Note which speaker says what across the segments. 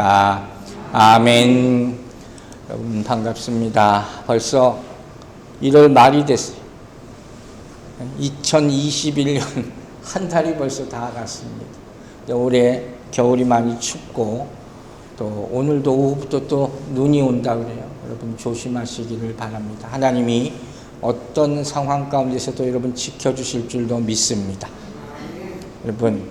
Speaker 1: 기도드립니다. 아멘. 여러분 반갑습니다. 벌써 1월 말이 됐어요. 2021년 한 달이 벌써 다 갔습니다. 올해 겨울이 많이 춥고 또 오늘도 오후부터 또 눈이 온다 그래요. 여러분 조심하시기를 바랍니다. 하나님이 어떤 상황 가운데서도 여러분 지켜주실 줄도 믿습니다. 여러분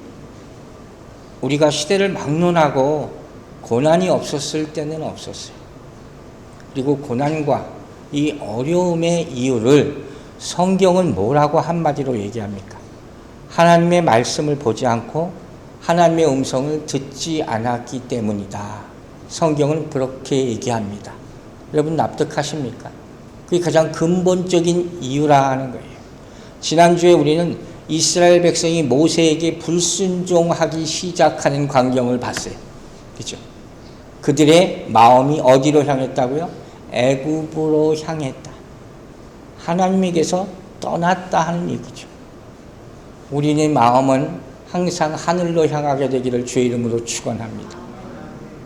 Speaker 1: 우리가 시대를 막론하고 고난이 없었을 때는 없었어요. 그리고 고난과 이 어려움의 이유를 성경은 뭐라고 한마디로 얘기합니까? 하나님의 말씀을 보지 않고 하나님의 음성을 듣지 않았기 때문이다. 성경은 그렇게 얘기합니다. 여러분 납득하십니까? 그게 가장 근본적인 이유라는 거예요. 지난주에 우리는 이스라엘 백성이 모세에게 불순종하기 시작하는 광경을 봤어요. 그렇죠? 그들의 마음이 어디로 향했다고요? 애굽으로 향했다. 하나님에게서 떠났다 하는 얘기죠. 우리의 마음은 항상 하늘로 향하게 되기를 주의 이름으로 축원합니다.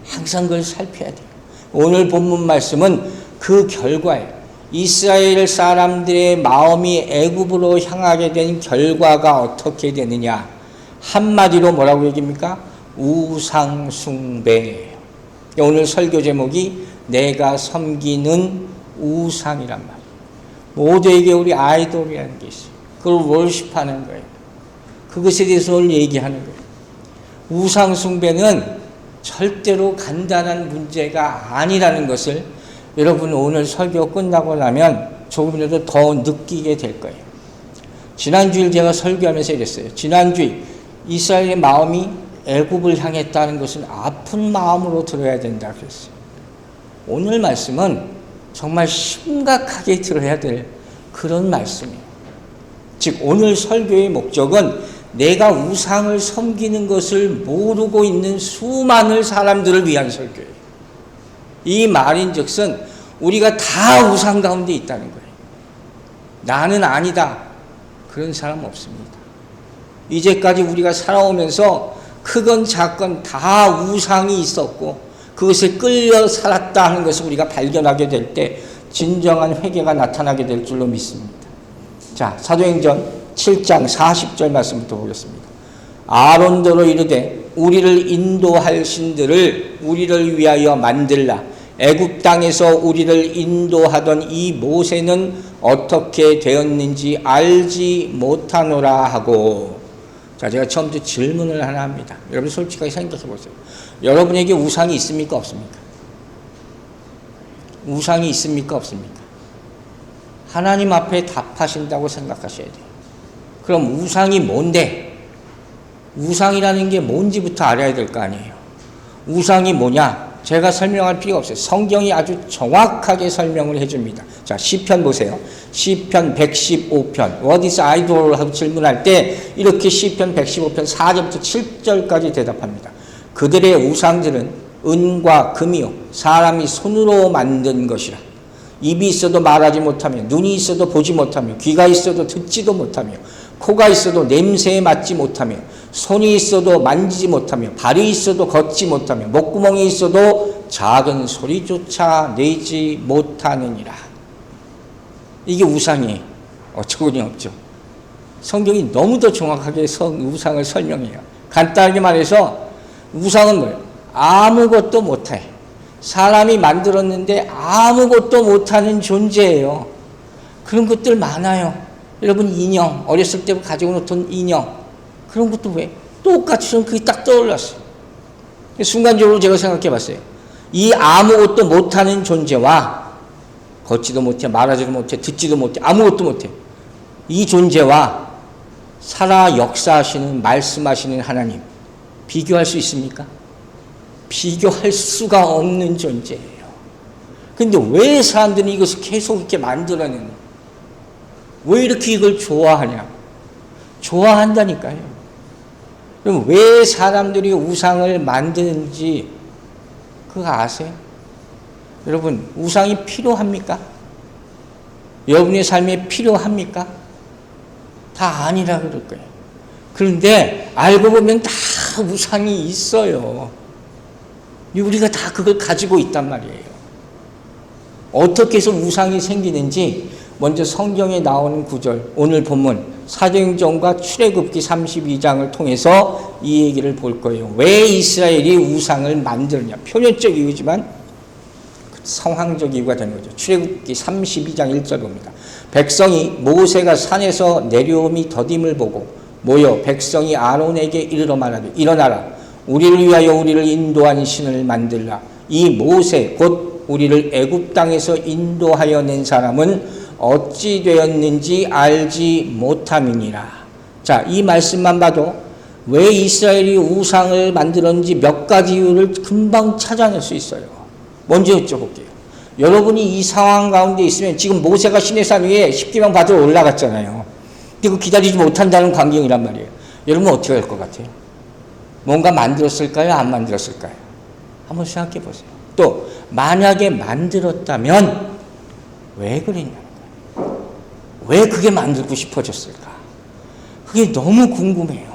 Speaker 1: 항상 그걸 살펴야 돼요. 오늘 본문 말씀은 그 결과예요. 이스라엘 사람들의 마음이 애굽으로 향하게 된 결과가 어떻게 되느냐? 한마디로 뭐라고 얘기합니까? 우상숭배. 오늘 설교 제목이 내가 섬기는 우상이란 말이에요. 모두에게 우리 아이돌이라는 게 있어요. 그걸 월십하는 거예요. 그것에 대해서 오늘 얘기하는 거예요. 우상숭배는 절대로 간단한 문제가 아니라는 것을 여러분 오늘 설교 끝나고 나면 조금이라도 더 느끼게 될 거예요. 지난주에 제가 설교하면서 이랬어요. 지난주에 이스라엘의 마음이 애굽을 향했다는 것은 아픈 마음으로 들어야 된다 그랬어요. 오늘 말씀은 정말 심각하게 들어야 될 그런 말씀이에요. 즉 오늘 설교의 목적은 내가 우상을 섬기는 것을 모르고 있는 수많은 사람들을 위한 설교예요. 이 말인즉슨 우리가 다 우상 가운데 있다는 거예요. 나는 아니다. 그런 사람 없습니다. 이제까지 우리가 살아오면서 크건 작건 다 우상이 있었고 그것에 끌려 살았다 하는 것을 우리가 발견하게 될 때 진정한 회개가 나타나게 될 줄로 믿습니다. 자, 사도행전 7장 40절 말씀부터 보겠습니다. 아론더러 이르되 우리를 인도할 신들을 우리를 위하여 만들라. 애굽 땅에서 우리를 인도하던 이 모세는 어떻게 되었는지 알지 못하노라 하고. 자, 제가 처음부터 질문을 하나 합니다. 여러분 솔직하게 생각해 보세요. 여러분에게 우상이 있습니까? 없습니까? 우상이 있습니까? 없습니까? 하나님 앞에 답하신다고 생각하셔야 돼요. 그럼 우상이 뭔데? 우상이라는 게 뭔지부터 알아야 될 거 아니에요. 우상이 뭐냐? 제가 설명할 필요가 없어요. 성경이 아주 정확하게 설명을 해줍니다. 자, 시편 보세요. 시편 115편. What is idol? 하고 질문할 때 이렇게 시편 115편 4절부터 7절까지 대답합니다. 그들의 우상들은 은과 금이요 사람이 손으로 만든 것이라. 입이 있어도 말하지 못하며 눈이 있어도 보지 못하며 귀가 있어도 듣지도 못하며 코가 있어도 냄새에 맡지 못하며 손이 있어도 만지지 못하며 발이 있어도 걷지 못하며 목구멍이 있어도 작은 소리조차 내지 못하느니라. 이게 우상이에요. 어처구니 없죠. 성경이 너무도 정확하게 우상을 설명해요. 간단하게 말해서 우상은 뭐예요? 아무것도 못해. 사람이 만들었는데 아무것도 못하는 존재예요. 그런 것들 많아요. 여러분 인형, 어렸을 때 가지고 놓던 인형, 그런 것도 왜? 똑같이 저는 그게 딱 떠올랐어요. 순간적으로 제가 생각해 봤어요. 이 아무것도 못하는 존재와 걷지도 못해, 말하지도 못해, 듣지도 못해, 아무것도 못해. 이 존재와 살아 역사하시는, 말씀하시는 하나님, 비교할 수 있습니까? 비교할 수가 없는 존재예요. 근데 왜 사람들이 이것을 계속 이렇게 만들어내는? 왜 이렇게 이걸 좋아하냐? 좋아한다니까요. 그럼 왜 사람들이 우상을 만드는지 그거 아세요? 여러분, 우상이 필요합니까? 여러분의 삶에 필요합니까? 다 아니라 그럴 거예요. 그런데 알고 보면 다 우상이 있어요. 우리가 다 그걸 가지고 있단 말이에요. 어떻게 해서 우상이 생기는지 먼저 성경에 나오는 구절, 오늘 본문 사도행전과 출애굽기 32장을 통해서 이 얘기를 볼 거예요. 왜 이스라엘이 우상을 만들냐. 표면적 이유지만 상황적 이유가 되는 거죠. 출애굽기 32장 1절 봅니다. 백성이 모세가 산에서 내려옴이 더딤을 보고 모여 백성이 아론에게 이르러 말하되 일어나라 우리를 위하여 우리를 인도한 신을 만들라. 이 모세 곧 우리를 애굽 땅에서 인도하여 낸 사람은 어찌 되었는지 알지 못함이니라. 자, 이 말씀만 봐도 왜 이스라엘이 우상을 만들었는지 몇 가지 이유를 금방 찾아낼 수 있어요. 먼저 여쭤볼게요. 여러분이 이 상황 가운데 있으면 지금 모세가 시내산 위에 십계명 받으러 올라갔잖아요. 그리고 기다리지 못한다는 광경이란 말이에요. 여러분 어떻게 할 것 같아요? 뭔가 만들었을까요? 안 만들었을까요? 한번 생각해 보세요. 또 만약에 만들었다면 왜 그랬냐? 왜 그게 만들고 싶어졌을까? 그게 너무 궁금해요.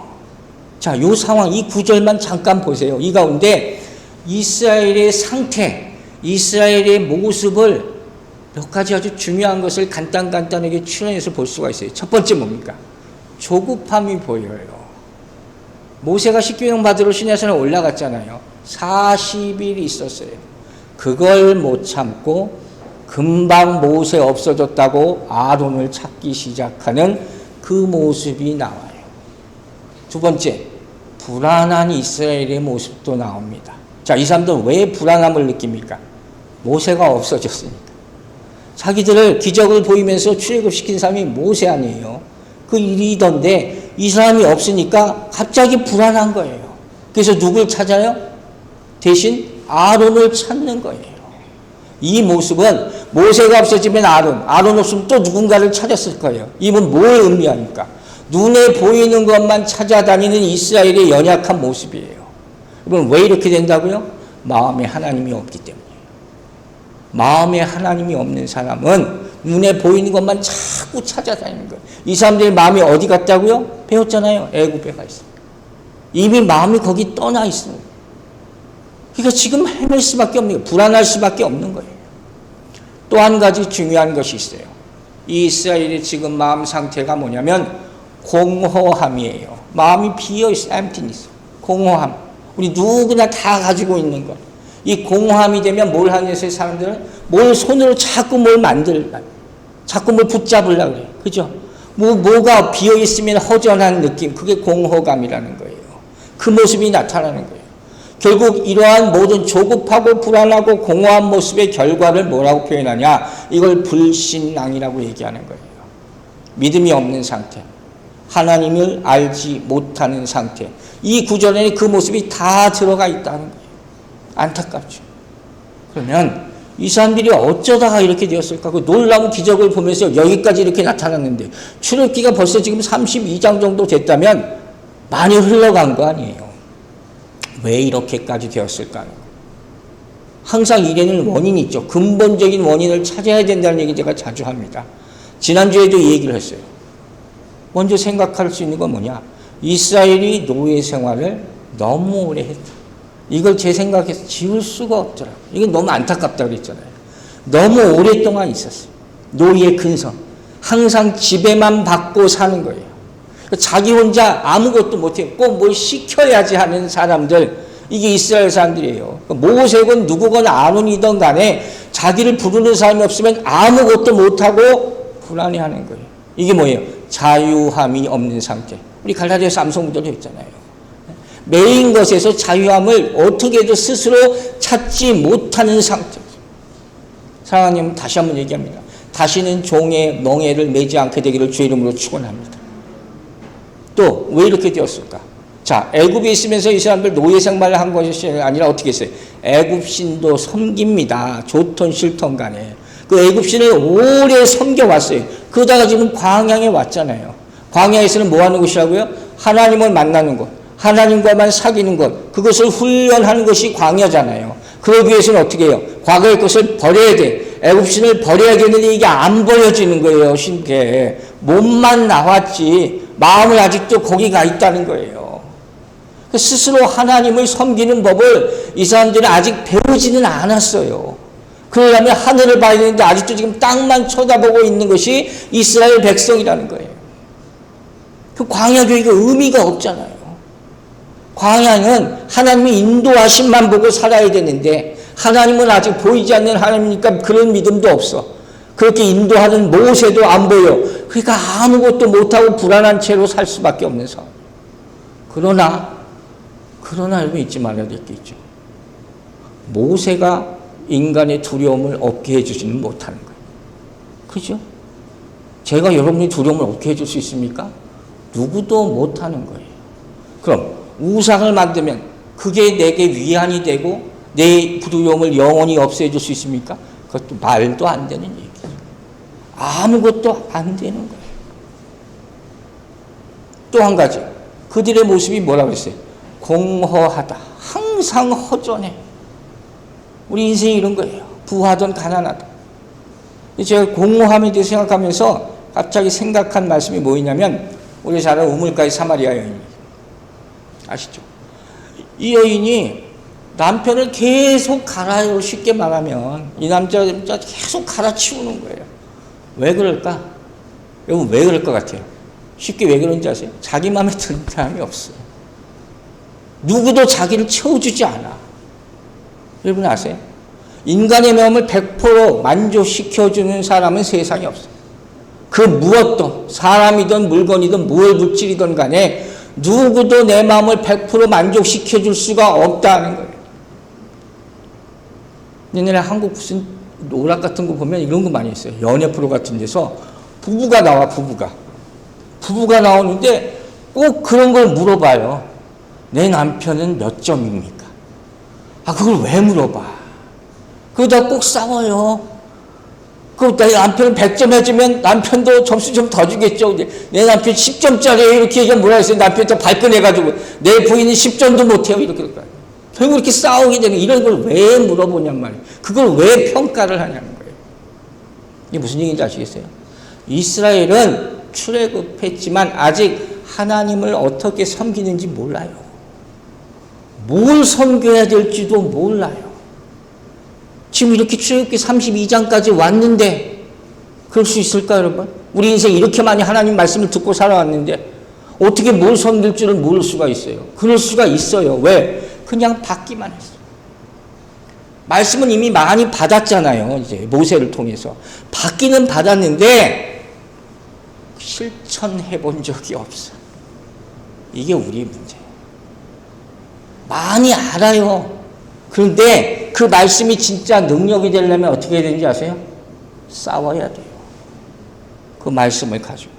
Speaker 1: 자, 이 상황, 이 구절만 잠깐 보세요. 이 가운데 이스라엘의 상태, 이스라엘의 모습을 몇 가지 아주 중요한 것을 간단하게 추론해서 볼 수가 있어요. 첫 번째 뭡니까? 조급함이 보여요. 모세가 십계명 받으러 시내산에 올라갔잖아요. 40일 있었어요. 그걸 못 참고 금방 모세 없어졌다고 아론을 찾기 시작하는 그 모습이 나와요. 두 번째, 불안한 이스라엘의 모습도 나옵니다. 자, 이 사람들은 왜 불안함을 느낍니까? 모세가 없어졌으니까. 자기들을 기적을 보이면서 출애굽시킨 사람이 모세 아니에요. 그 일이던데 이 사람이 없으니까 갑자기 불안한 거예요. 그래서 누굴 찾아요? 대신 아론을 찾는 거예요. 이 모습은 모세가 없어지면 아론 없으면 또 누군가를 찾았을 거예요. 이건 뭘 의미합니까? 눈에 보이는 것만 찾아다니는 이스라엘의 연약한 모습이에요. 이건 왜 이렇게 된다고요? 마음에 하나님이 없기 때문이에요. 마음에 하나님이 없는 사람은 눈에 보이는 것만 자꾸 찾아다니는 거예요. 이 사람들의 마음이 어디 갔다고요? 배웠잖아요. 애굽에 가 있어요. 이미 마음이 거기 떠나 있습니다. 그러니까 지금 헤맬 수밖에 없는 거예요. 불안할 수밖에 없는 거예요. 또 한 가지 중요한 것이 있어요. 이 이스라엘의 지금 마음 상태가 뭐냐면 공허함이에요. 마음이 비어있어요. emptiness. 공허함. 우리 누구나 다 가지고 있는 것. 이 공허함이 되면 뭘 하는 사람들은 뭘 손으로 자꾸 뭘 만들라. 자꾸 뭘 붙잡으려고 그래요. 그죠? 뭐가 비어있으면 허전한 느낌. 그게 공허감이라는 거예요. 그 모습이 나타나는 거예요. 결국 이러한 모든 조급하고 불안하고 공허한 모습의 결과를 뭐라고 표현하냐? 이걸 불신앙이라고 얘기하는 거예요. 믿음이 없는 상태. 하나님을 알지 못하는 상태. 이 구절에는 그 모습이 다 들어가 있다는 거예요. 안타깝죠. 그러면 이 사람들이 어쩌다가 이렇게 되었을까? 그 놀라운 기적을 보면서 여기까지 이렇게 나타났는데 출애굽기가 벌써 지금 32장 정도 됐다면 많이 흘러간 거 아니에요. 왜 이렇게까지 되었을까? 항상 일에는 원인이 있죠. 근본적인 원인을 찾아야 된다는 얘기 제가 자주 합니다. 지난주에도 이 얘기를 했어요. 먼저 생각할 수 있는 건 뭐냐? 이스라엘이 노예 생활을 너무 오래 했다. 이걸 제 생각에서 지울 수가 없더라고요. 이건 너무 안타깝다고 그랬잖아요. 너무 오랫동안 있었어요. 노예 근성. 항상 지배만 받고 사는 거예요. 자기 혼자 아무것도 못해요. 꼭 뭘 시켜야지 하는 사람들, 이게 이스라엘 사람들이에요. 모세건 누구건 아론이든 간에 자기를 부르는 사람이 없으면 아무것도 못하고 불안해하는 거예요. 이게 뭐예요? 자유함이 없는 상태. 우리 갈라디아서 암송구절도 있잖아요. 메인 것에서 자유함을 어떻게 해도 스스로 찾지 못하는 상태. 사랑하는 다시 한번 얘기합니다. 다시는 종의 멍에를 매지 않게 되기를 주의 이름으로 축원합니다. 또 왜 이렇게 되었을까? 자, 애굽에 있으면서 이 사람들 노예 생활을 한 것이 아니라 어떻게 했어요? 애굽 신도 섬깁니다. 좋던 싫던 간에. 그 애굽 신을 오래 섬겨왔어요. 그러다가 지금 광야에 왔잖아요. 광야에서는 뭐 하는 것이라고요? 하나님을 만나는 것. 하나님과만 사귀는 것. 그것을 훈련하는 것이 광야잖아요. 그러기 위해서는 어떻게 해요? 과거의 것을 버려야 돼. 애굽 신을 버려야 되는데 이게 안 버려지는 거예요. 신께. 몸만 나왔지 마음은 아직도 거기 가 있다는 거예요. 스스로 하나님을 섬기는 법을 이 사람들은 아직 배우지는 않았어요. 그러려면 하늘을 봐야 되는데 아직도 지금 땅만 쳐다보고 있는 것이 이스라엘 백성이라는 거예요. 그 광야 교회가 의미가 없잖아요. 광야는 하나님의 인도하심만 보고 살아야 되는데 하나님은 아직 보이지 않는 하나님이니까 그런 믿음도 없어. 그렇게 인도하는 모세도 안 보여. 그러니까 아무것도 못하고 불안한 채로 살 수밖에 없는 상황. 그러나 여러분 잊지 말아야 될 게 있죠. 모세가 인간의 두려움을 없게 해주지는 못하는 거예요. 그죠? 제가 여러분의 두려움을 없게 해줄 수 있습니까? 누구도 못하는 거예요. 그럼 우상을 만들면 그게 내게 위안이 되고 내 두려움을 영원히 없애줄 수 있습니까? 그것도 말도 안 되는 얘기예요. 아무것도 안 되는 거예요. 또 한 가지, 그들의 모습이 뭐라고 했어요? 공허하다. 항상 허전해. 우리 인생이 이런 거예요. 부하던 가난하다. 제가 공허함에 대해 생각하면서 갑자기 생각한 말씀이 뭐냐면 우리 잘 아는 우물가의 사마리아 여인 아시죠? 이 여인이 남편을 계속 갈아요. 쉽게 말하면 이 남자 계속 갈아치우는 거예요. 왜 그럴까? 여러분 왜 그럴 것 같아요? 쉽게 왜 그런지 아세요? 자기 마음에 드는 사람이 없어요. 누구도 자기를 채워주지 않아. 여러분 아세요? 인간의 마음을 100% 만족시켜주는 사람은 세상에 없어요. 그 무엇도 사람이든 물건이든 무얼 물질이든 간에 누구도 내 마음을 100% 만족시켜줄 수가 없다는 거예요. 옛날에 한국 무슨 오락 같은 거 보면 이런 거 많이 있어요. 연애 프로 같은 데서 부부가 나와, 부부가 나오는데 꼭 그런 걸 물어봐요. 내 남편은 몇 점입니까? 그걸 왜 물어봐? 그러다 꼭 싸워요. 내 남편은 100점 해주면 남편도 점수 좀 더 주겠죠. 내 남편 10점짜리 이렇게 얘기하면 뭐라 했어요? 남편 또 발끈해가지고 내 부인은 10점도 못해요. 이렇게 될까요? 결국 이렇게 싸우게 되는 이런 걸 왜 물어보냔 말이에요. 그걸 왜 평가를 하냐는 거예요. 이게 무슨 얘기인지 아시겠어요? 이스라엘은 출애굽했지만 아직 하나님을 어떻게 섬기는지 몰라요. 뭘 섬겨야 될지도 몰라요. 지금 이렇게 출애굽기 32장까지 왔는데 그럴 수 있을까요, 여러분? 우리 인생 이렇게 많이 하나님 말씀을 듣고 살아왔는데 어떻게 뭘 섬길 줄을 모를 수가 있어요. 그럴 수가 있어요. 왜? 그냥 받기만 했어요. 말씀은 이미 많이 받았잖아요. 이제 모세를 통해서. 받기는 받았는데 실천해 본 적이 없어. 이게 우리의 문제예요. 많이 알아요. 그런데 그 말씀이 진짜 능력이 되려면 어떻게 해야 되는지 아세요? 싸워야 돼요. 그 말씀을 가지고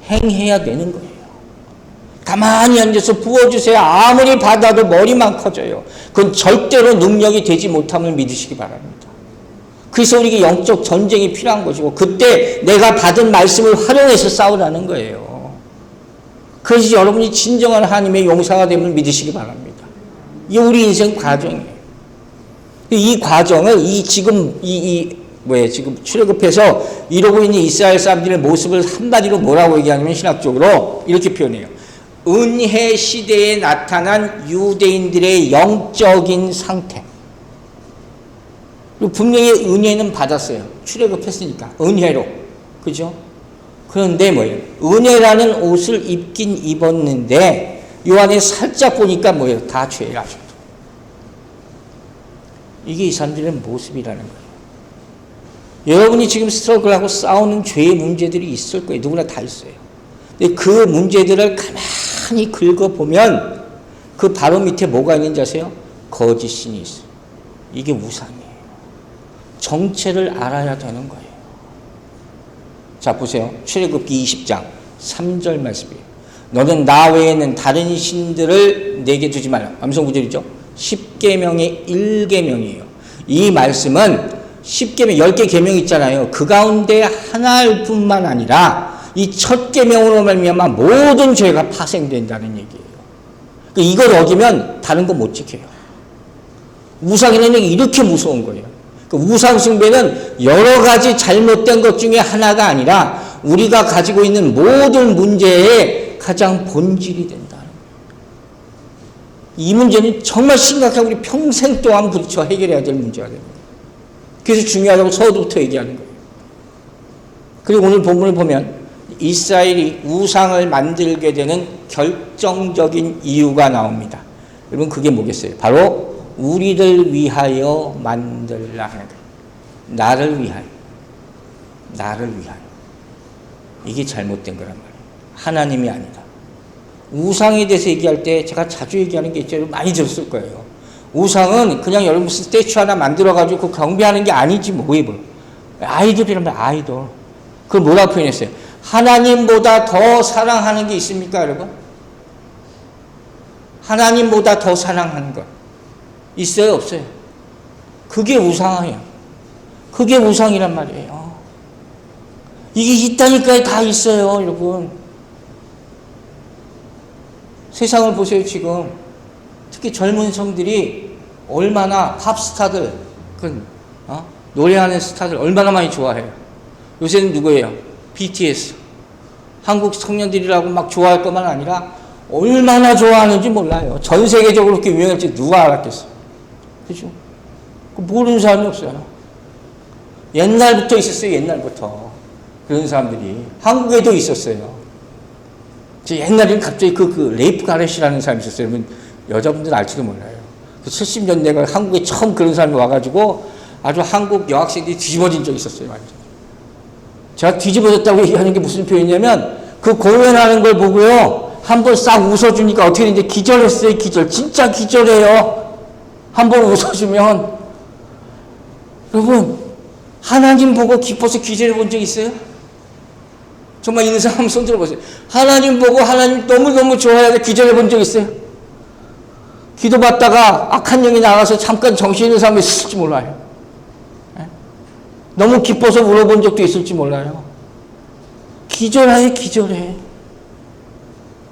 Speaker 1: 행해야 되는 거예요. 가만히 앉아서 부어주세요. 아무리 받아도 머리만 커져요. 그건 절대로 능력이 되지 못함을 믿으시기 바랍니다. 그래서 우리에게 영적 전쟁이 필요한 것이고 그때 내가 받은 말씀을 활용해서 싸우라는 거예요. 그래서 여러분이 진정한 하나님의 용사가 됨을 믿으시기 바랍니다. 이게 우리 인생 과정이에요. 이 과정을 지금 출애굽해서 이러고 있는 이스라엘 사람들의 모습을 한마디로 뭐라고 얘기하냐면 신학적으로 이렇게 표현해요. 은혜 시대에 나타난 유대인들의 영적인 상태. 분명히 은혜는 받았어요. 출애굽했으니까 은혜로, 그죠? 그런데 뭐예요? 은혜라는 옷을 입긴 입었는데 요 안에 살짝 보니까 뭐예요? 다 죄라. 이게 이 사람들의 모습이라는 거예요. 여러분이 지금 스트러글하고 싸우는 죄의 문제들이 있을 거예요. 누구나 다 있어요. 근데 그 문제들을 가만히 긁어보면 그 바로 밑에 뭐가 있는지 아세요? 거짓신이 있어요. 이게 우상이에요. 정체를 알아야 되는 거예요. 자, 보세요. 출애굽기 20장 3절 말씀이에요. 너는 나 외에는 다른 신들을 내게 두지 말라. 암송구절이죠. 10계명의 1계명이에요. 이 말씀은 10계명, 10개 계명 있잖아요. 그 가운데 하나일 뿐만 아니라 이 첫 계명으로 말미암아 모든 죄가 파생된다는 얘기예요. 이걸 어기면 다른 거 못 지켜요. 우상이라는 게 이렇게 무서운 거예요. 우상 숭배는 여러 가지 잘못된 것 중에 하나가 아니라 우리가 가지고 있는 모든 문제의 가장 본질이 된다는 거예요. 이 문제는 정말 심각하고 우리 평생 동안 부딪혀 해결해야 될 문제가 됩니다. 그래서 중요하다고 서두부터 얘기하는 거예요. 그리고 오늘 본문을 보면 이스라엘이 우상을 만들게 되는 결정적인 이유가 나옵니다. 여러분 그게 뭐겠어요? 바로 우리를 위하여 만들라 하는 거예요. 나를 위하여. 나를 위하여. 이게 잘못된 거란 말이에요. 하나님이 아니다. 우상에 대해서 얘기할 때 제가 자주 얘기하는 게 있죠. 많이 들었을 거예요. 우상은 그냥 여러분 스태츄 하나 만들어가지고 그 경배하는 게 아니지 뭐예요. 아이돌이라면 아이돌. 그걸 뭐라고 표현했어요? 하나님보다 더 사랑하는 게 있습니까 여러분? 하나님보다 더 사랑하는 것 있어요 없어요? 그게 우상이에요. 그게 우상이란 말이에요. 이게 있다니까요. 다 있어요 여러분. 세상을 보세요 지금. 특히 젊은 성들이 얼마나 팝스타들 노래하는 스타들 얼마나 많이 좋아해요. 요새는 누구예요? BTS. 한국 청년들이라고 막 좋아할 것만 아니라 얼마나 좋아하는지 몰라요. 전 세계적으로 그렇게 유명할지 누가 알았겠어요. 그죠? 모르는 사람이 없어요. 옛날부터 있었어요. 옛날부터. 그런 사람들이. 한국에도 있었어요. 옛날에는 갑자기 레이프 가렛이라는 사람이 있었어요. 여러분, 여자분들은 알지도 몰라요. 70년대가 한국에 처음 그런 사람이 와가지고 아주 한국 여학생들이 뒤집어진 적이 있었어요. 완전. 제가 뒤집어졌다고 얘기하는 게 무슨 표현이냐면 그 공연하는 걸 보고요. 한번 싹 웃어주니까 어떻게 되는지 기절했어요. 기절. 진짜 기절해요. 한번 웃어주면. 여러분 하나님 보고 기뻐서 기절해 본 적 있어요? 정말 있는 사람 손 들어보세요. 하나님 보고 하나님 너무너무 좋아해서 기절해 본 적 있어요? 기도받다가 악한 영이 나가서 잠깐 정신 있는 사람이 있을지 몰라요. 너무 기뻐서 울어본 적도 있을지 몰라요. 기절해 기절해.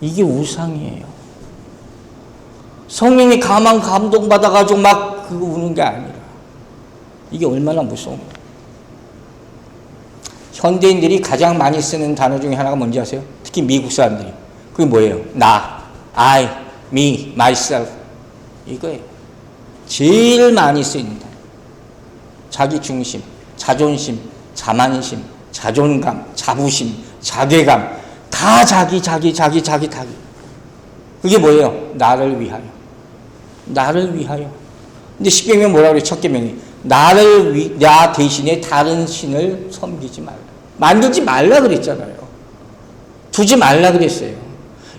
Speaker 1: 이게 우상이에요. 성령이 감동받아가지고 막 그거 우는 게 아니라 이게 얼마나 무서운가. 현대인들이 가장 많이 쓰는 단어 중에 하나가 뭔지 아세요? 특히 미국 사람들이. 그게 뭐예요? 나, I, me, myself. 이거예요. 제일 많이 쓰이는 단어. 자기 중심, 자존심, 자만심, 자존감, 자부심, 자괴감. 다 자기. 그게 뭐예요? 나를 위하여. 나를 위하여. 근데 십계명 뭐라고 그래요? 첫 계명이. 나 대신에 다른 신을 섬기지 말라. 만들지 말라 그랬잖아요. 두지 말라 그랬어요.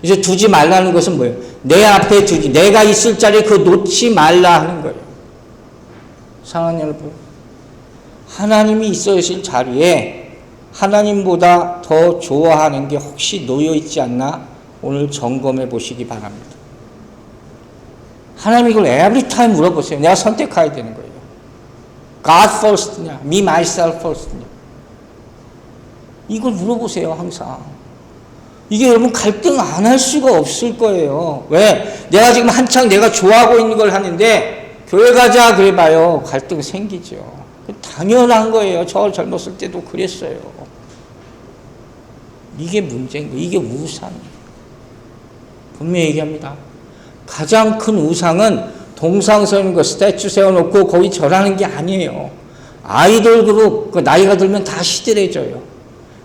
Speaker 1: 그래서 두지 말라는 것은 뭐예요? 내 앞에 두지, 내가 있을 자리에 그 놓지 말라 하는 거예요. 사랑하는 여러분, 하나님이 있으실 자리에 하나님보다 더 좋아하는 게 혹시 놓여 있지 않나 오늘 점검해 보시기 바랍니다. 하나님 이걸 every time 물어보세요. 내가 선택해야 되는 거예요. God first냐, me, myself first냐. 이걸 물어보세요, 항상. 이게 여러분 갈등 안 할 수가 없을 거예요. 왜? 내가 지금 한창 내가 좋아하고 있는 걸 하는데 교회 가자 그래봐요. 갈등 생기죠. 당연한 거예요. 저 젊었을 때도 그랬어요. 이게 문제인 거예요. 이게 우상이에요. 분명히 얘기합니다. 가장 큰 우상은 동상 세우는 거, 스태츄 세워놓고 거기 절하는 게 아니에요. 아이돌 그룹, 그 나이가 들면 다 시들해져요.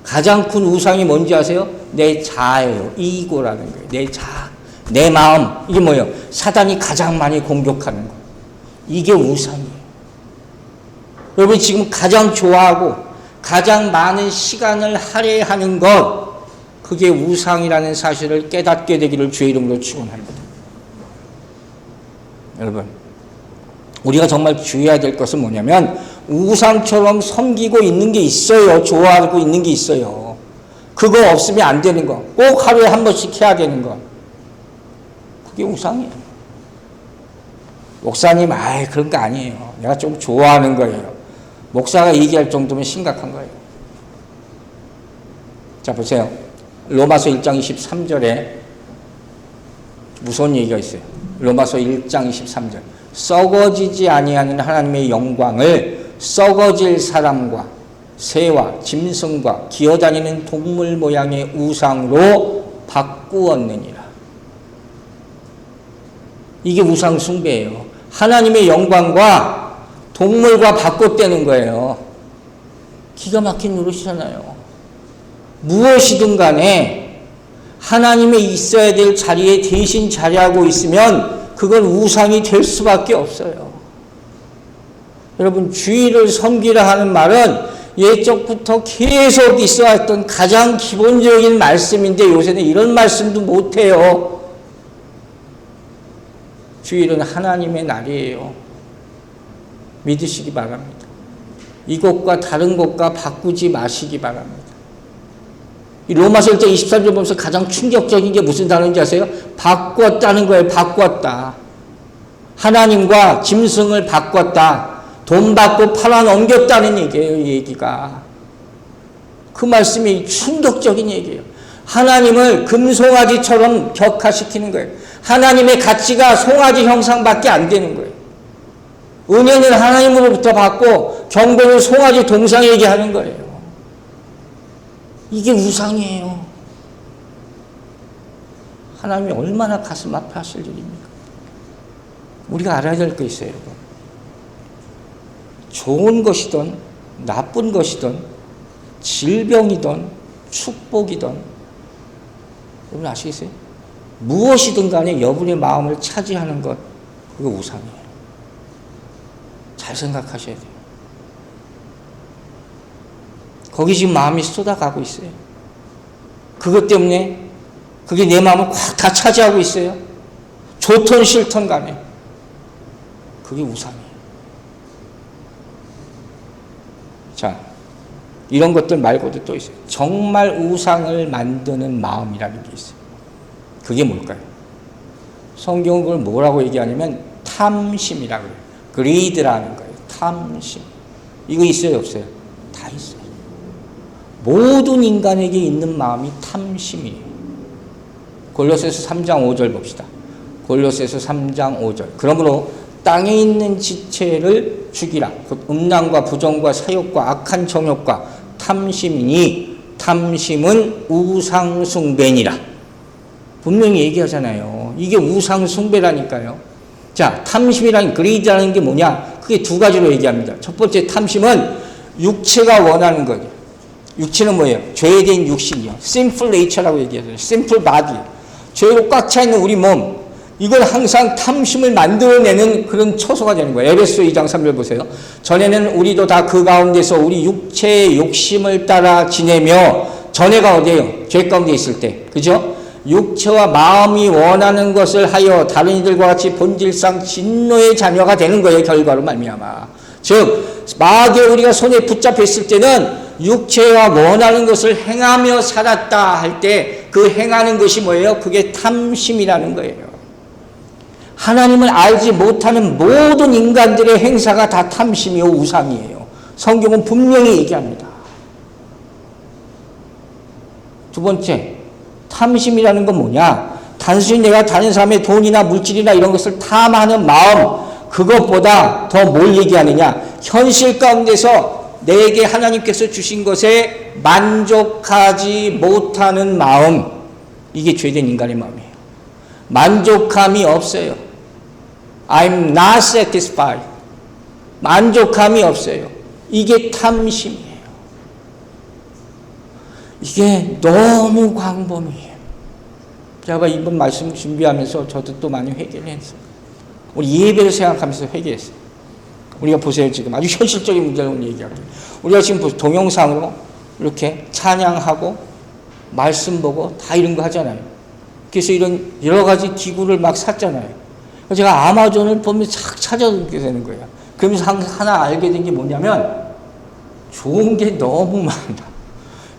Speaker 1: 가장 큰 우상이 뭔지 아세요? 내 자아예요. 이고라는 거예요. 내 자아, 내 마음. 이게 뭐예요? 사단이 가장 많이 공격하는 거예요. 이게 우상이에요. 여러분 지금 가장 좋아하고 가장 많은 시간을 할애하는 것, 그게 우상이라는 사실을 깨닫게 되기를 주의 이름으로 축원합니다. 여러분, 우리가 정말 주의해야 될 것은 뭐냐면 우상처럼 섬기고 있는 게 있어요. 좋아하고 있는 게 있어요. 그거 없으면 안 되는 거. 꼭 하루에 한 번씩 해야 되는 거. 그게 우상이에요. 목사님, 그런 거 아니에요. 내가 좀 좋아하는 거예요. 목사가 얘기할 정도면 심각한 거예요. 자, 보세요. 로마서 1장 23절에 무서운 얘기가 있어요. 로마서 1장 23절. 썩어지지 아니하는 하나님의 영광을 썩어질 사람과 새와 짐승과 기어다니는 동물 모양의 우상으로 바꾸었느니라. 이게 우상 숭배예요. 하나님의 영광과 동물과 바꿨다는 거예요. 기가 막힌 노릇이잖아요. 무엇이든 간에 하나님의 있어야 될 자리에 대신 자리하고 있으면 그건 우상이 될 수밖에 없어요. 여러분, 주의를 섬기라 하는 말은 예적부터 계속 있어왔던 가장 기본적인 말씀인데 요새는 이런 말씀도 못해요. 주일은 하나님의 날이에요. 믿으시기 바랍니다. 이것과 다른 것과 바꾸지 마시기 바랍니다. 이 로마서 1장 23절 보면서 가장 충격적인 게 무슨 단어인지 아세요? 바꿨다는 거예요. 바꿨다. 하나님과 짐승을 바꿨다. 돈 받고 팔아 넘겼다는 얘기예요. 이 얘기가. 그 말씀이 충격적인 얘기예요. 하나님을 금송아지처럼 격화시키는 거예요. 하나님의 가치가 송아지 형상밖에 안 되는 거예요. 은혜는 하나님으로부터 받고 경배는 송아지 동상에게 하는 거예요. 이게 우상이에요. 하나님이 얼마나 가슴 아파하실 일입니까? 우리가 알아야 될 거 있어요, 여러분. 좋은 것이든 나쁜 것이든 질병이든 축복이든 여러분 아시겠어요? 무엇이든 간에 여러분의 마음을 차지하는 것, 그거 우상이에요. 잘 생각하셔야 돼요. 거기 지금 마음이 쏟아가고 있어요. 그것 때문에 그게 내 마음을 꽉 다 차지하고 있어요. 좋든 싫든 간에 그게 우상이에요. 자, 이런 것들 말고도 또 있어요. 정말 우상을 만드는 마음이라는 게 있어요. 그게 뭘까요? 성경은 그걸 뭐라고 얘기하냐면 탐심이라고 해요. greed라는 거예요. 탐심. 이거 있어요, 없어요? 다 있어요. 모든 인간에게 있는 마음이 탐심이에요. 골로새서 3장 5절 봅시다. 골로새서 3장 5절. 그러므로 땅에 있는 지체를 죽이라. 곧 음란과 부정과 사욕과 악한 정욕과 탐심이니 탐심은 우상숭배니라. 분명히 얘기하잖아요. 이게 우상숭배라니까요. 자, 탐심이라는 greed라는 게 뭐냐? 그게 두 가지로 얘기합니다. 첫 번째 탐심은 육체가 원하는 거예요. 육체는 뭐예요? 죄된 육신이요. sinful nature라고 얘기하잖아요. sinful body. 죄로 꽉 차 있는 우리 몸. 이걸 항상 탐심을 만들어내는 그런 처소가 되는 거예요. 에베소 2장 3절 보세요. 전에는 우리도 다 그 가운데서 우리 육체의 욕심을 따라 지내며, 전에가 어디예요? 죄 가운데 있을 때. 그죠? 육체와 마음이 원하는 것을 하여 다른 이들과 같이 본질상 진노의 자녀가 되는 거예요. 결과로 말미암아. 즉 마귀에 우리가 손에 붙잡혀 있을 때는 육체와 원하는 것을 행하며 살았다 할 때 그 행하는 것이 뭐예요? 그게 탐심이라는 거예요. 하나님을 알지 못하는 모든 인간들의 행사가 다 탐심이요 우상이에요. 성경은 분명히 얘기합니다. 두 번째, 탐심이라는 건 뭐냐? 단순히 내가 다른 사람의 돈이나 물질이나 이런 것을 탐하는 마음, 그것보다 더 뭘 얘기하느냐? 현실 가운데서 내게 하나님께서 주신 것에 만족하지 못하는 마음, 이게 죄된 인간의 마음이에요. 만족함이 없어요. I'm not satisfied. 만족함이 없어요. 이게 탐심이에요. 이게 너무 광범위해요. 제가 이번 말씀 준비하면서 저도 또 많이 회개를 했어요. 우리 예배를 생각하면서 회개했어요. 우리가 보세요. 지금 아주 현실적인 문제를 얘기할게요. 우리가 지금 동영상으로 이렇게 찬양하고 말씀 보고 다 이런 거 하잖아요. 그래서 이런 여러 가지 기구를 막 샀잖아요. 제가 아마존을 보면 착 찾아보게 되는 거예요. 그러면서 하나 알게 된 게 뭐냐면 좋은 게 너무 많아.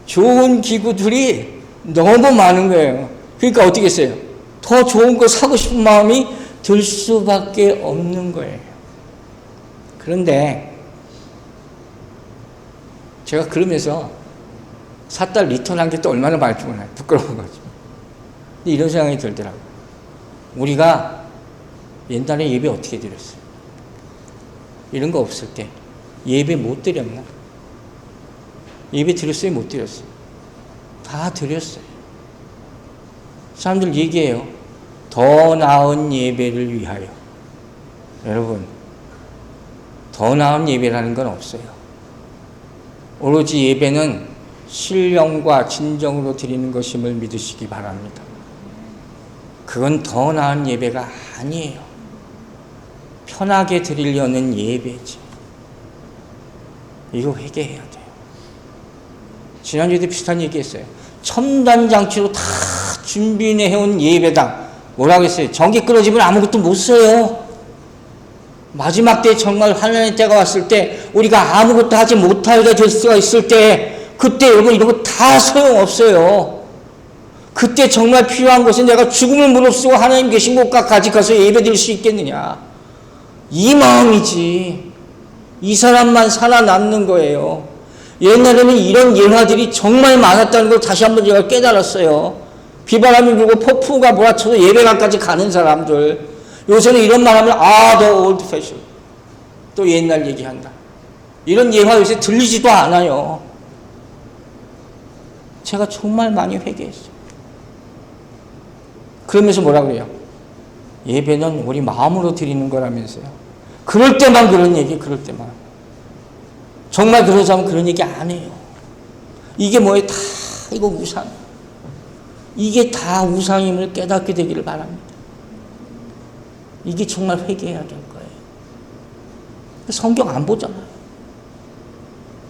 Speaker 1: 좋은 기구들이 너무 많은 거예요. 그러니까 어떻게 했어요? 더 좋은 거 사고 싶은 마음이 들 수밖에 없는 거예요. 그런데 제가 그러면서 샀다 리턴한 게 또 얼마나 많을지 몰라요. 부끄러워가지고. 근데 이런 생각이 들더라고요. 우리가 옛날에 예배 어떻게 드렸어요? 이런 거 없을 때 예배 못 드렸나? 예배 드렸어요? 못 드렸어요? 다 드렸어요. 사람들 얘기해요. 더 나은 예배를 위하여. 여러분, 더 나은 예배라는 건 없어요. 오로지 예배는 신령과 진정으로 드리는 것임을 믿으시기 바랍니다. 그건 더 나은 예배가 아니에요. 편하게 드리려는 예배지. 이거 회개해야 돼요. 지난주에도 비슷한 얘기 했어요. 첨단 장치로 다 준비해온 예배당. 뭐라고 했어요? 전기 끊어지면 아무것도 못 써요. 마지막 때 정말 하나님의 때가 왔을 때 우리가 아무것도 하지 못하게 될 수가 있을 때 그때 여러분 이런 거 다 소용없어요. 그때 정말 필요한 것은 내가 죽음을 무릅쓰고 하나님 계신 곳까지 가서 예배드릴 수 있겠느냐. 이 마음이지. 이 사람만 살아남는 거예요. 옛날에는 이런 예화들이 정말 많았다는 걸 다시 한번 제가 깨달았어요. 비바람이 불고 폭풍우가 몰아쳐서 예배당까지 가는 사람들. 요새는 이런 말 하면 더 올드 패션. 또 옛날 얘기한다. 이런 예화 요새 들리지도 않아요. 제가 정말 많이 회개했어요. 그러면서 뭐라 그래요? 예배는 우리 마음으로 드리는 거라면서요. 그럴 때만 그런 얘기, 그럴 때만. 정말 그러자면 그런 얘기 안 해요. 이게 뭐예요? 다 이거 우상. 이게 다 우상임을 깨닫게 되기를 바랍니다. 이게 정말 회개해야 될 거예요. 성경 안 보잖아요.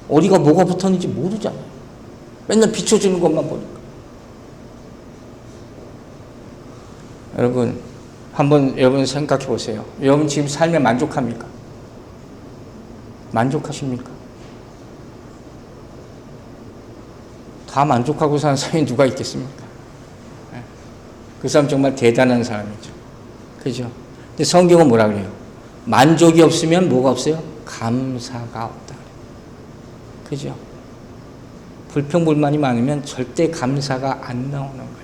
Speaker 1: 어디가 뭐가 붙었는지 모르잖아요. 맨날 비춰주는 것만 보니까. 여러분, 한번 여러분 생각해 보세요. 여러분 지금 삶에 만족합니까? 만족하십니까? 다 만족하고 사는 사람이 누가 있겠습니까? 그 사람 정말 대단한 사람이죠. 그죠? 근데 성경은 뭐라 그래요? 만족이 없으면 뭐가 없어요? 감사가 없다. 그죠? 불평불만이 많으면 절대 감사가 안 나오는 거예요.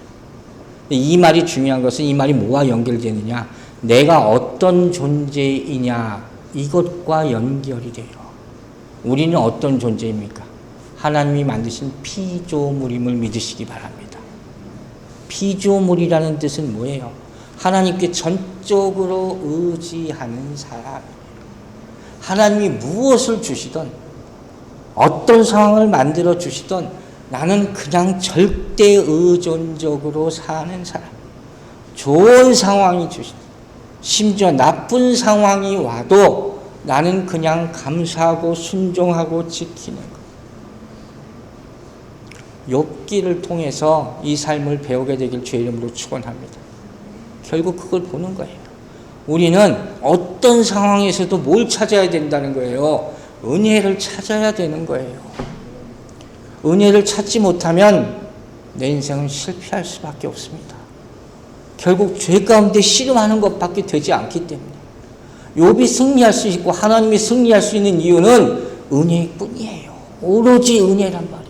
Speaker 1: 이 말이 중요한 것은 이 말이 뭐와 연결되느냐? 내가 어떤 존재이냐? 이것과 연결이 돼요. 우리는 어떤 존재입니까? 하나님이 만드신 피조물임을 믿으시기 바랍니다. 피조물이라는 뜻은 뭐예요? 하나님께 전적으로 의지하는 사람이에요. 하나님이 무엇을 주시든 어떤 상황을 만들어 주시든 나는 그냥 절대 의존적으로 사는 사람. 좋은 상황이 주시든 심지어 나쁜 상황이 와도 나는 그냥 감사하고 순종하고 지키는 것. 욥기를 통해서 이 삶을 배우게 되길 주의 이름으로 축원합니다. 결국 그걸 보는 거예요. 우리는 어떤 상황에서도 뭘 찾아야 된다는 거예요? 은혜를 찾아야 되는 거예요. 은혜를 찾지 못하면 내 인생은 실패할 수밖에 없습니다. 결국 죄 가운데 씨름하는 것밖에 되지 않기 때문에 욥이 승리할 수 있고 하나님이 승리할 수 있는 이유는 은혜뿐이에요. 오로지 은혜란 말이에요.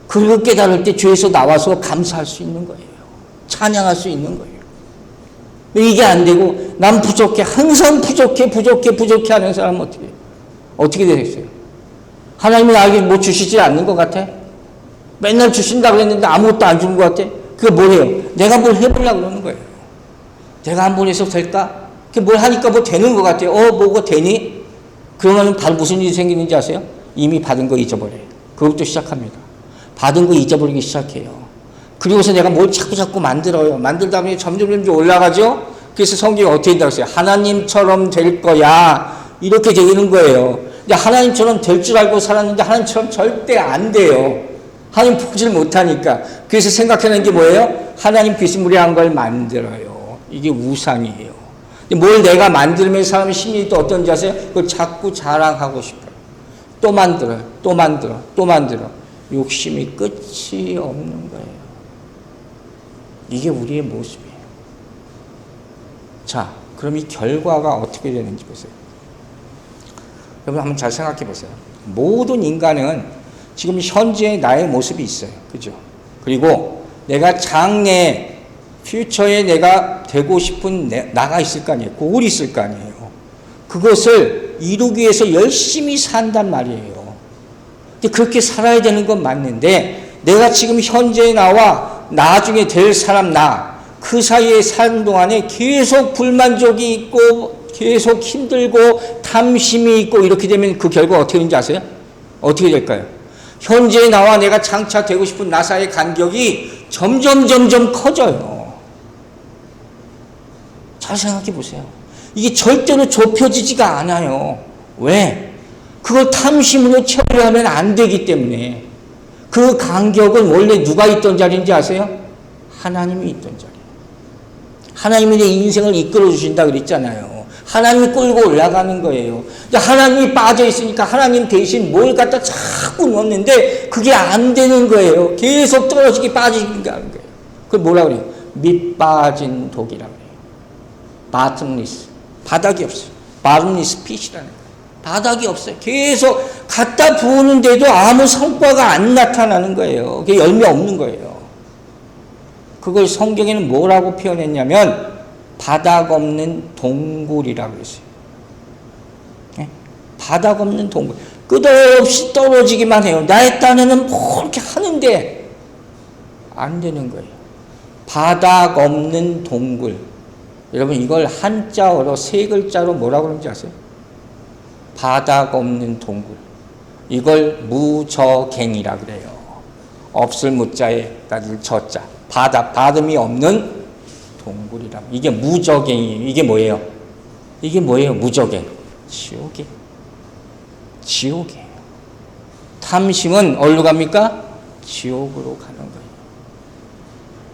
Speaker 1: 그걸 깨달을 때 죄에서 나와서 감사할 수 있는 거예요. 찬양할 수 있는 거예요. 이게 안 되고 난 부족해, 항상 부족해 하는 사람은 어떻게 해요? 어떻게 되겠어요? 하나님이 나에게 뭐 주시지 않는 것 같아? 맨날 주신다고 했는데 아무것도 안 주는 것 같아? 그게 뭐예요? 내가 뭘 해보려고 그러는 거예요. 내가 한번 해서 될까? 그게 뭘 하니까 뭐 되는 것 같아요. 뭐가 되니? 그러면 바로 무슨 일이 생기는지 아세요? 이미 받은 거 잊어버려요. 그것부터 시작합니다. 받은 거 잊어버리기 시작해요. 그리고서 내가 뭘 자꾸 만들어요. 만들다 보니 점점 올라가죠? 그래서 성경이 어떻게 된다고 했어요? 하나님처럼 될 거야. 이렇게 되는 거예요. 근데 하나님처럼 될 줄 알고 살았는데 하나님처럼 절대 안 돼요. 하나님 보질 못하니까. 그래서 생각하는 게 뭐예요? 하나님 비스무리한 걸 만들어요. 이게 우상이에요. 뭘 내가 만들면 사람의 심리 또 어떤지 아세요? 그걸 자꾸 자랑하고 싶어요. 또 만들어요. 또 만들어. 또 만들어. 욕심이 끝이 없는 거예요. 이게 우리의 모습이에요. 자, 그럼 이 결과가 어떻게 되는지 보세요. 여러분 한번 잘 생각해 보세요. 모든 인간은 지금 현재의 나의 모습이 있어요. 그죠? 그리고 내가 장래, 퓨처에 내가 되고 싶은 나가 있을 거 아니에요. 골이 있을 거 아니에요. 그것을 이루기 위해서 열심히 산단 말이에요. 근데 그렇게 살아야 되는 건 맞는데 내가 지금 현재의 나와 나중에 될 사람 나, 그 사이에 사는 동안에 계속 불만족이 있고 계속 힘들고 탐심이 있고 이렇게 되면 그 결과 어떻게 되는지 아세요? 어떻게 될까요? 현재 나와 내가 장차 되고 싶은 나사의 간격이 점점 커져요. 잘 생각해 보세요. 이게 절대로 좁혀지지가 않아요. 왜? 그걸 탐심으로 채우려면 안 되기 때문에. 그 간격은 원래 누가 있던 자리인지 아세요? 하나님이 있던 자리. 하나님이 내 인생을 이끌어 주신다 그랬잖아요. 하나님이 끌고 올라가는 거예요. 하나님이 빠져 있으니까 하나님 대신 뭘 갖다 자꾸 넣는데 그게 안 되는 거예요. 계속 떨어지게 빠지게 하는 거예요. 그걸 뭐라 그래요? 밑빠진 독이라고 해요. bottomless. 바닥이 없어요. bottomless pit이라는 거예요. 바닥이 없어요. 계속 갖다 부으는데도 아무 성과가 안 나타나는 거예요. 그게 열매 없는 거예요. 그걸 성경에는 뭐라고 표현했냐면 바닥 없는 동굴이라고 했어요. 네? 바닥 없는 동굴. 끝없이 떨어지기만 해요. 나의 딴에는 뭐 이렇게 하는데 안 되는 거예요. 바닥 없는 동굴. 여러분 이걸 한자어로 세 글자로 뭐라고 그러는지 아세요? 바닥 없는 동굴. 이걸 무저갱이라 그래요. 없을 무자에 나들 저자. 바닥이 없는 동굴이라. 이게 무저갱이에요. 이게 뭐예요? 이게 뭐예요? 무저갱. 지옥이에요. 지옥이에요. 탐심은 어디로 갑니까? 지옥으로 가는 거예요.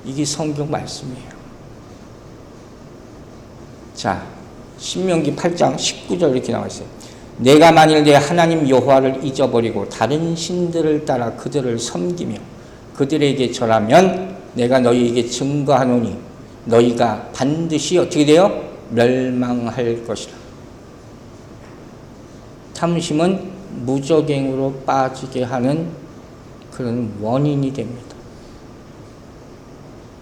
Speaker 1: 이게 성경 말씀이에요. 자, 신명기 8장 19절 이렇게 나와 있어요. 내가 만일 내 하나님 여호와를 잊어버리고 다른 신들을 따라 그들을 섬기며 그들에게 절하면 내가 너희에게 증거하노니 너희가 반드시 어떻게 돼요? 멸망할 것이라. 탐심은 무저갱으로 빠지게 하는 그런 원인이 됩니다.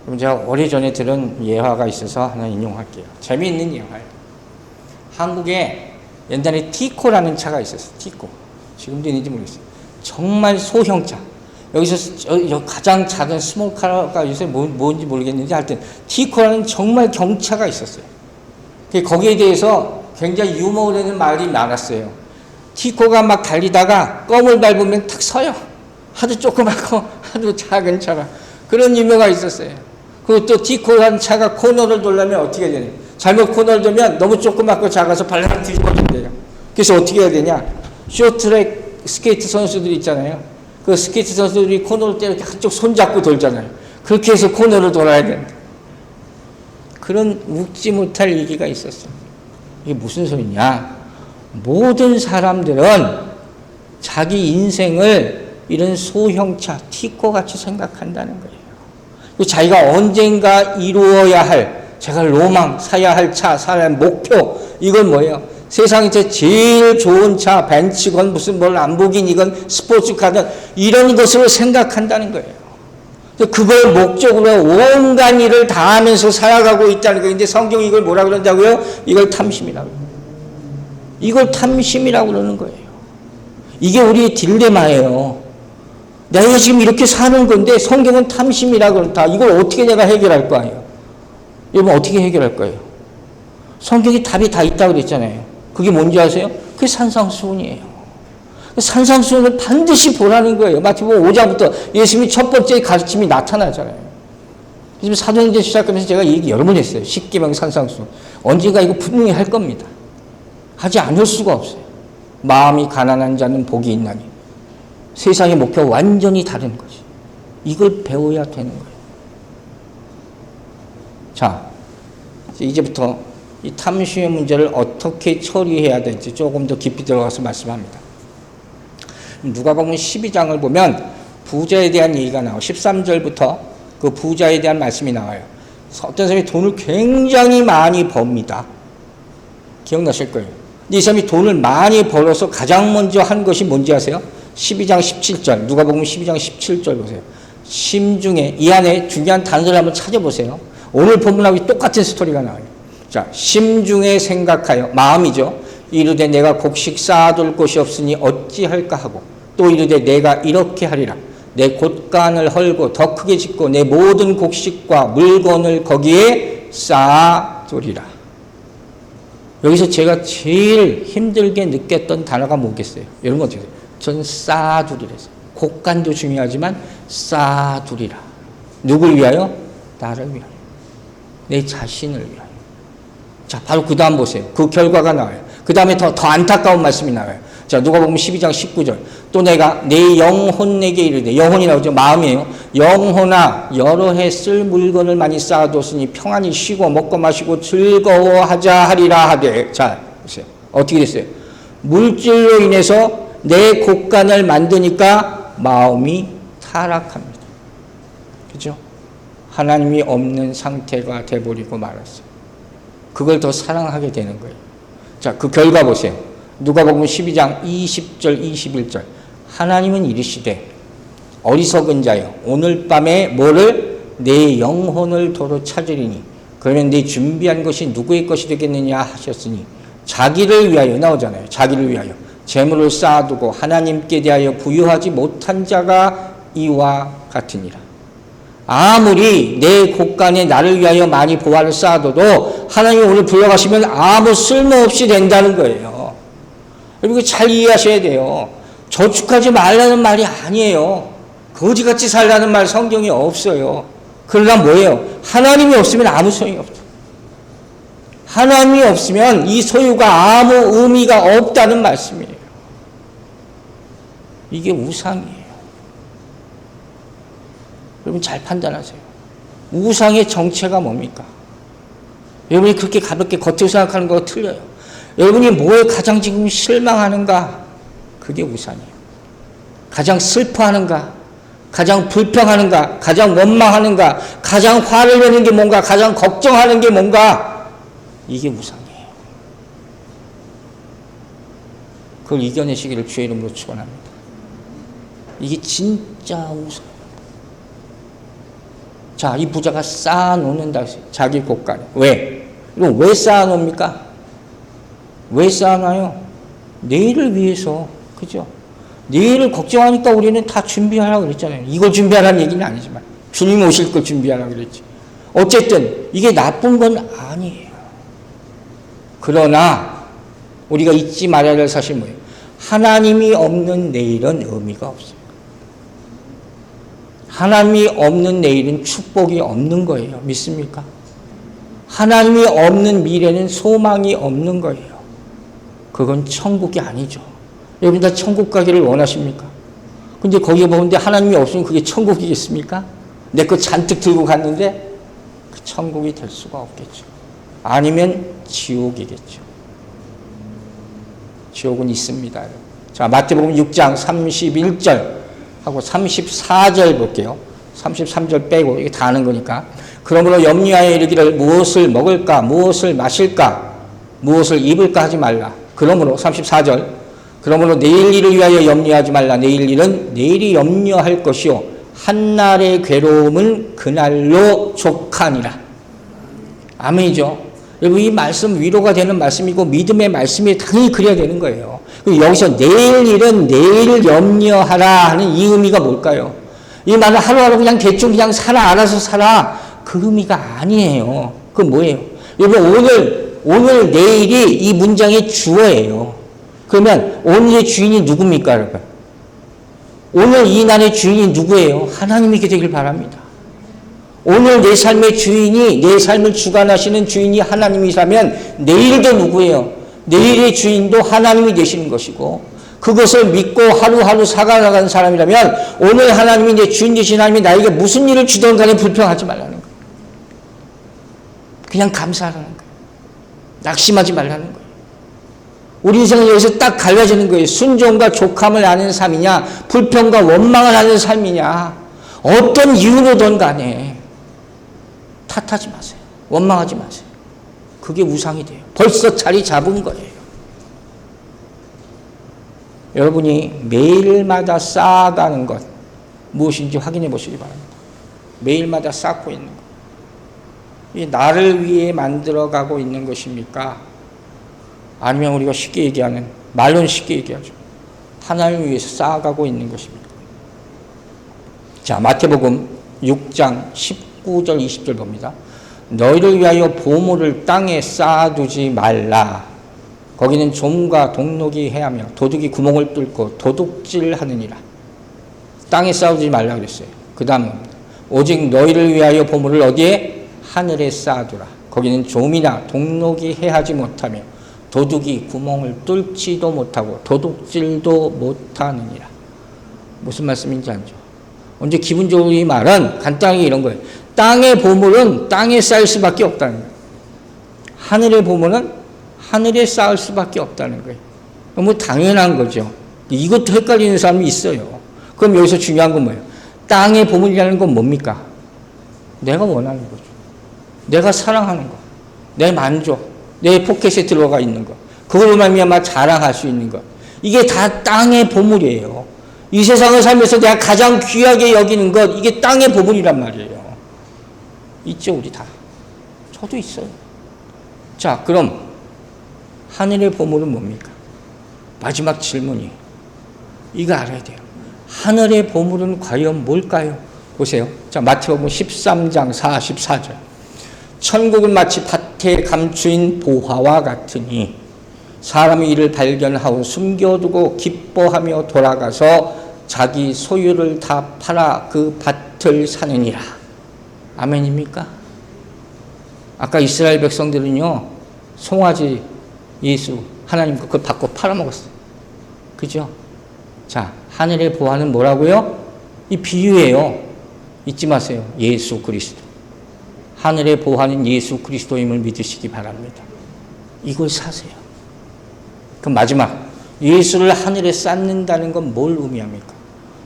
Speaker 1: 그럼 제가 오래전에 들은 예화가 있어서 하나 인용할게요. 재미있는 예화예요. 한국에 옛날에 티코라는 차가 있었어요. 티코. 지금도 있는지 모르겠어요. 정말 소형차. 여기서 가장 작은 스몰카가 요새 뭔지 모르겠는데 하여튼 티코라는 정말 경차가 있었어요. 거기에 대해서 굉장히 유머가 되는 말이 많았어요. 티코가 막 달리다가 껌을 밟으면 탁 서요. 하도 조그맣고 하도 작은 차라. 그런 유머가 있었어요. 그리고 또 티코라는 차가 코너를 돌려면 어떻게 되냐. 잘못 코너를 돌면 너무 조그맣고 작아서 발랑 뒤집어진대요. 그래서 어떻게 해야 되냐. 쇼트트랙 스케이트 선수들 있잖아요. 그 스케이트 선수들이 코너를 때 이렇게 한쪽 손잡고 돌잖아요. 그렇게 해서 코너를 돌아야 된다. 그런 웃지 못할 얘기가 있었어요. 이게 무슨 소리냐. 모든 사람들은 자기 인생을 이런 소형차, 티코같이 생각한다는 거예요. 자기가 언젠가 이루어야 할, 제가 로망, 사야 할 차, 사야 할 목표, 이건 뭐예요? 세상에서 제일 좋은 차, 벤츠건 무슨 뭘 람보기니건 스포츠카든 이런 것으로 생각한다는 거예요. 그걸 목적으로 온갖 일을 다 하면서 살아가고 있다는 거예요. 근데 성경이 이걸 뭐라 그런다고요? 이걸 탐심이라고. 이걸 탐심이라고 그러는 거예요. 이게 우리의 딜레마예요. 내가 지금 이렇게 사는 건데 성경은 탐심이라고 그런다. 이걸 어떻게 내가 해결할 거예요? 여러분 어떻게 해결할 거예요? 성경에 답이 다 있다고 그랬잖아요. 그게 뭔지 아세요? 그게 산상수훈이에요. 산상수훈을 반드시 보라는 거예요. 마태복음 5장부터 예수님이 첫 번째 가르침이 나타나잖아요. 지금 사도행전 시작하면서 제가 얘기 여러 번 했어요. 십계명 산상수훈. 언젠가 이거 분명히 할 겁니다. 하지 않을 수가 없어요. 마음이 가난한 자는 복이 있나니. 세상의 목표가 완전히 다른 거지. 이걸 배워야 되는 거예요. 자, 이제부터 이 탐심의 문제를 어떻게 처리해야 될지 조금 더 깊이 들어가서 말씀합니다. 누가복음 12장을 보면 부자에 대한 얘기가 나와요. 13절부터 그 부자에 대한 말씀이 나와요. 어떤 사람이 돈을 굉장히 많이 법니다. 기억나실 거예요. 이 사람이 돈을 많이 벌어서 가장 먼저 한 것이 뭔지 아세요? 12장 17절, 누가복음 12장 17절 보세요. 심중에, 이 안에 중요한 단서를 한번 찾아보세요. 오늘 본문하고 똑같은 스토리가 나와요. 자, 심중에 생각하여, 마음이죠. 이르되 내가 곡식 쌓아둘 곳이 없으니 어찌할까 하고, 또 이르되 내가 이렇게 하리라. 내 곳간을 헐고 더 크게 짓고 내 모든 곡식과 물건을 거기에 쌓아두리라. 여기서 제가 제일 힘들게 느꼈던 단어가 뭐겠어요? 여러분 어떻게 해요? 전 쌓아두리라 했어요. 곡간도 중요하지만 쌓아두리라. 누굴 위하여? 나를 위하여. 내 자신을 위하여. 자, 바로 그 다음 보세요. 그 결과가 나와요. 그 다음에 더 안타까운 말씀이 나와요. 자, 누가복음 12장 19절. 또 내가 내 영혼 내게 이르되, 영혼이라고 하죠. 마음이에요. 영혼아, 여러 해 쓸 물건을 많이 쌓아뒀으니 평안히 쉬고 먹고 마시고 즐거워하자 하리라 하되. 자, 보세요. 어떻게 됐어요? 물질로 인해서 내 곳간을 만드니까 마음이 타락합니다. 그죠? 하나님이 없는 상태가 돼버리고 말았어요. 그걸 더 사랑하게 되는 거예요. 자, 그 결과 보세요. 누가복음 12장 20절 21절. 하나님은 이르시되 어리석은 자여 오늘 밤에 뭐를? 내 영혼을 도로 찾으리니 그러면 네 준비한 것이 누구의 것이 되겠느냐 하셨으니 자기를 위하여 나오잖아요. 자기를 위하여 재물을 쌓아두고 하나님께 대하여 부유하지 못한 자가 이와 같으니라. 아무리 내 곳간에 나를 위하여 많이 보화를 쌓아둬도 하나님이 오늘 불러가시면 아무 쓸모없이 된다는 거예요. 여러분 잘 이해하셔야 돼요. 저축하지 말라는 말이 아니에요. 거지같이 살라는 말 성경에 없어요. 그러나 뭐예요? 하나님이 없으면 아무 소용이 없죠. 하나님이 없으면 이 소유가 아무 의미가 없다는 말씀이에요. 이게 우상이에요. 여러분 잘 판단하세요. 우상의 정체가 뭡니까? 여러분이 그렇게 가볍게 겉으로 생각하는 거가 틀려요. 여러분이 뭐에 가장 지금 실망하는가? 그게 우상이에요. 가장 슬퍼하는가? 가장 불평하는가? 가장 원망하는가? 가장 화를 내는 게 뭔가? 가장 걱정하는 게 뭔가? 이게 우상이에요. 그걸 이겨내시기를 주의 이름으로 축원합니다. 이게 진짜 우상. 자, 이 부자가 쌓아놓는다. 자기 곳간에. 왜? 이건 왜 쌓아놓습니까? 왜 쌓아놔요? 내일을 위해서. 그죠? 내일을 걱정하니까 우리는 다 준비하라고 그랬잖아요. 이걸 준비하라는 얘기는 아니지만. 주님 오실 걸 준비하라고 그랬지. 어쨌든 이게 나쁜 건 아니에요. 그러나 우리가 잊지 말아야 할 사실이 뭐예요? 하나님이 없는 내일은 의미가 없어요. 하나님이 없는 내일은 축복이 없는 거예요. 믿습니까? 하나님이 없는 미래는 소망이 없는 거예요. 그건 천국이 아니죠. 여러분 다 천국 가기를 원하십니까? 근데 거기에 보는데 하나님이 없으면 그게 천국이겠습니까? 내 거 잔뜩 들고 갔는데 그 천국이 될 수가 없겠죠. 아니면 지옥이겠죠. 지옥은 있습니다. 자, 마태복음 6장 31절 하고 34절 볼게요. 33절 빼고 이게 다 아는 거니까. 그러므로 염려하여 이르기를 무엇을 먹을까 무엇을 마실까 무엇을 입을까 하지 말라. 그러므로 34절 그러므로 내일 일을 위하여 염려하지 말라. 내일 일은 내일이 염려할 것이요 한날의 괴로움은 그날로 족하니라. 아멘이죠. 여러분 이 말씀 위로가 되는 말씀이고 믿음의 말씀이 당연히 그래야 되는 거예요. 여기서 내일 일은 내일 염려하라 하는 이 의미가 뭘까요? 이 말은 하루하루 그냥 대충 그냥 살아 알아서 살아 그 의미가 아니에요. 그건 뭐예요? 여러분 오늘 내일이 이 문장의 주어예요. 그러면 오늘의 주인이 누굽니까 여러분? 오늘 이 날의 주인이 누구예요? 하나님이게 되길 바랍니다. 오늘 내 삶의 주인이 내 삶을 주관하시는 주인이 하나님이라면 내일도 누구예요? 내일의 주인도 하나님이 되시는 것이고 그것을 믿고 하루하루 살아가는 사람이라면 오늘 하나님이 내 주인 되신 하나님이 나에게 무슨 일을 주던 간에 불평하지 말라는 거예요. 그냥 감사하라는 거예요. 낙심하지 말라는 거예요. 우리 인생은 여기서 딱 갈라지는 거예요. 순종과 족함을 아는 삶이냐 불평과 원망을 하는 삶이냐. 어떤 이유로든 간에 탓하지 마세요. 원망하지 마세요. 그게 우상이 돼요. 벌써 자리 잡은 거예요. 여러분이 매일마다 쌓아가는 것 무엇인지 확인해 보시기 바랍니다. 매일마다 쌓고 있는 것. 이 나를 위해 만들어가고 있는 것입니까? 아니면 우리가 쉽게 얘기하는 말로는 쉽게 얘기하죠. 하나님을 위해서 쌓아가고 있는 것입니까? 자, 마태복음 6장 19절 20절 봅니다. 너희를 위하여 보물을 땅에 쌓아두지 말라. 거기는 좀과 동록이 해하며 도둑이 구멍을 뚫고 도둑질하느니라. 땅에 쌓아두지 말라 그랬어요. 그 다음 오직 너희를 위하여 보물을 어디에? 하늘에 쌓아두라. 거기는 좀이나 동록이 해하지 못하며 도둑이 구멍을 뚫지도 못하고 도둑질도 못하느니라. 무슨 말씀인지 알죠? 언제 기본적으로 이 말은 간단하게 이런 거예요. 땅의 보물은 땅에 쌓일 수밖에 없다는 거예요. 하늘의 보물은 하늘에 쌓을 수밖에 없다는 거예요. 너무 당연한 거죠. 이것도 헷갈리는 사람이 있어요. 그럼 여기서 중요한 건 뭐예요? 땅의 보물이라는 건 뭡니까? 내가 원하는 거죠. 내가 사랑하는 거. 내 만족. 내 포켓에 들어가 있는 것. 그걸로 말미암아 자랑할 수 있는 것. 이게 다 땅의 보물이에요. 이 세상을 살면서 내가 가장 귀하게 여기는 것. 이게 땅의 보물이란 말이에요. 있죠, 우리 다. 저도 있어요. 자, 그럼 하늘의 보물은 뭡니까? 마지막 질문이에요. 이거 알아야 돼요. 하늘의 보물은 과연 뭘까요? 보세요. 자, 마태복음 13장 44절. 천국은 마치 밭에 감추인 보화와 같으니 사람이 이를 발견하고 숨겨두고 기뻐하며 돌아가서 자기 소유를 다 팔아 그 밭을 사느니라. 아멘입니까? 아까 이스라엘 백성들은요, 송아지 예수 하나님 그걸 받고 팔아먹었어요. 그죠? 자, 하늘의 보화는 뭐라고요? 이 비유예요. 잊지 마세요. 예수 그리스도. 하늘의 보화는 예수 그리스도임을 믿으시기 바랍니다. 이걸 사세요. 그럼 마지막, 예수를 하늘에 쌓는다는 건 뭘 의미합니까?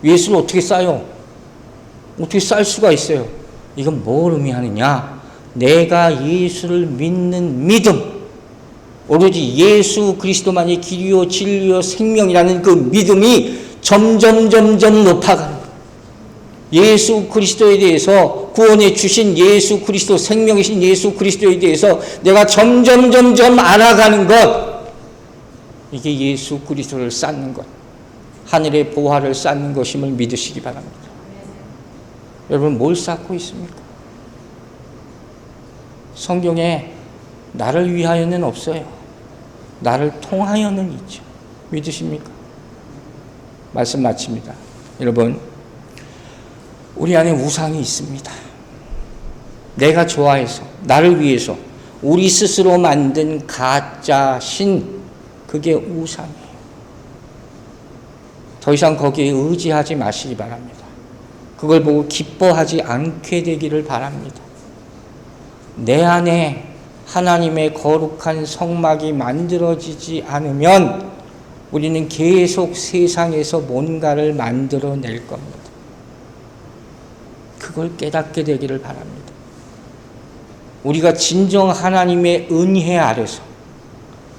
Speaker 1: 예수를 어떻게 쌓아요? 어떻게 쌓을 수가 있어요? 이건 뭘 의미하느냐? 내가 예수를 믿는 믿음, 오로지 예수 그리스도만이 길이요 진리요 생명이라는 그 믿음이 점점 높아가는 거예요. 예수 그리스도에 대해서, 구원해 주신 예수 그리스도, 생명이신 예수 그리스도에 대해서 내가 점점 알아가는 것, 이게 예수 그리스도를 쌓는 것, 하늘의 보화를 쌓는 것임을 믿으시기 바랍니다. 여러분, 뭘 쌓고 있습니까? 성경에 나를 위하여는 없어요. 나를 통하여는 있죠. 믿으십니까? 말씀 마칩니다. 여러분, 우리 안에 우상이 있습니다. 내가 좋아해서, 나를 위해서 우리 스스로 만든 가짜 신, 그게 우상이에요. 더 이상 거기에 의지하지 마시기 바랍니다. 그걸 보고 기뻐하지 않게 되기를 바랍니다. 내 안에 하나님의 거룩한 성막이 만들어지지 않으면 우리는 계속 세상에서 뭔가를 만들어낼 겁니다. 그걸 깨닫게 되기를 바랍니다. 우리가 진정 하나님의 은혜 아래서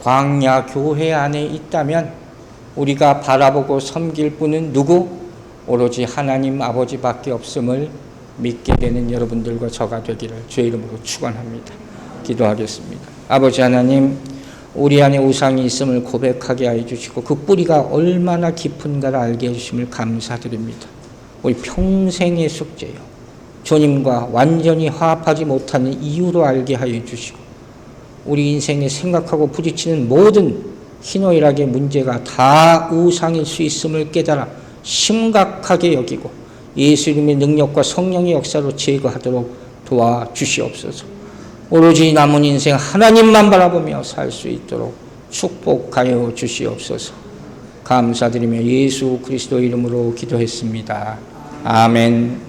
Speaker 1: 광야 교회 안에 있다면 우리가 바라보고 섬길 분은 누구? 오로지 하나님 아버지밖에 없음을 믿게 되는 여러분들과 저가 되기를 주의 이름으로 축원합니다. 기도하겠습니다. 아버지 하나님, 우리 안에 우상이 있음을 고백하게 하여 주시고 그 뿌리가 얼마나 깊은가를 알게 해주심을 감사드립니다. 우리 평생의 숙제요, 주님과 완전히 화합하지 못하는 이유로 알게 하여 주시고 우리 인생에 생각하고 부딪히는 모든 희노애락의 문제가 다 우상일 수 있음을 깨달아 심각하게 여기고 예수님의 능력과 성령의 역사로 제거하도록 도와주시옵소서. 오로지 남은 인생 하나님만 바라보며 살 수 있도록 축복하여 주시옵소서. 감사드리며 예수 그리스도 이름으로 기도했습니다. 아멘.